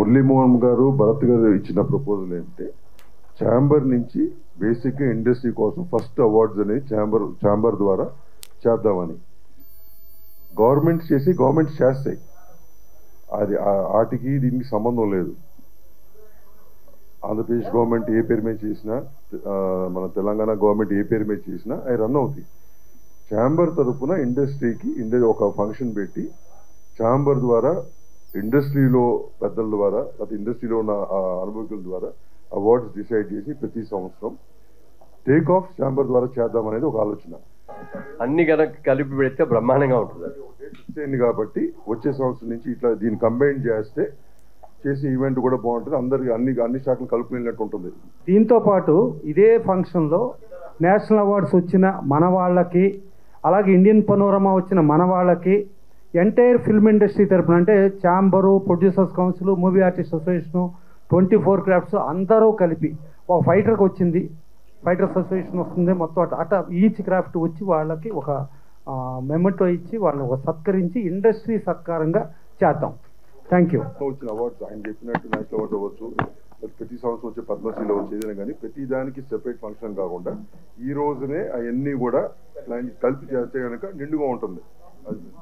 మురళీమోహన్ గారు, భరత్ గారు ఇచ్చిన ప్రపోజల్ ఏంటంటే ఛాంబర్ నుంచి బేసిక్గా ఇండస్ట్రీ కోసం ఫస్ట్ అవార్డ్స్ అనేది ఛాంబర్ ద్వారా చేద్దామని. గవర్నమెంట్స్ చేస్తాయి, అది వాటికి దీనికి సంబంధం లేదు. ఆంధ్రప్రదేశ్ గవర్నమెంట్ ఏ పేరు మీద చేసినా, మన తెలంగాణ గవర్నమెంట్ ఏ పేరు మీద చేసినా అవి రన్ అవుతాయి. ఛాంబర్ తరఫున ఇండస్ట్రీకి ఒక ఫంక్షన్ పెట్టి ఛాంబర్ ద్వారా ఇండస్ట్రీలో పెద్దల ద్వారా లేదా ఇండస్ట్రీలో ఉన్న అనుభవకుల ద్వారా అవార్డ్స్ డిసైడ్ చేసి ప్రతి సంవత్సరం టేక్ ఆఫ్ ఛాంబర్ ద్వారా చేద్దామనేది ఒక ఆలోచన. అన్ని కనుక కలిపి పెడితే బ్రహ్మాండంగా ఉంటుంది. అయింది కాబట్టి వచ్చే సంవత్సరం నుంచి ఇట్లా దీన్ని కంబైన్ చేస్తే చేసే ఈవెంట్ కూడా బాగుంటుంది. అందరికి అన్ని శాఖలు కలుపుకునేటట్టు ఉంటుంది. దీంతో పాటు ఇదే ఫంక్షన్లో నేషనల్ అవార్డ్స్ వచ్చిన మన వాళ్ళకి, అలాగే ఇండియన్ పనోరమా వచ్చిన మన వాళ్ళకి, ఎంటైర్ ఫిల్మ్ ఇండస్ట్రీ తరఫున అంటే chamber, producers council, movie artist association, 24 crafts అందరూ కలిపి ఒక ఫైటర్కి వచ్చింది, ఫైటర్స్ అసోసియేషన్ వస్తుంది, మొత్తం అట్లా ఈచ్ క్రాఫ్ట్ వచ్చి వాళ్ళకి ఒక మెమోటో ఇచ్చి వాళ్ళని ఒక సత్కరించి ఇండస్ట్రీ సత్కారంగా చేద్దాం. Thank you. వచ్చిన అవార్డ్స్ ఆయన చెప్పినట్టు నేషనల్ అవార్డు అవ్వచ్చు, ప్రతి సంవత్సరం వచ్చే పద్మశ్రీలో వచ్చి ఏదైనా కానీ ప్రతి దానికి సెపరేట్ ఫంక్షన్ కాకుండా ఈ రోజునే అవన్నీ కూడా కలిపి చేస్తే కనుక నిండుగా ఉంటుంది.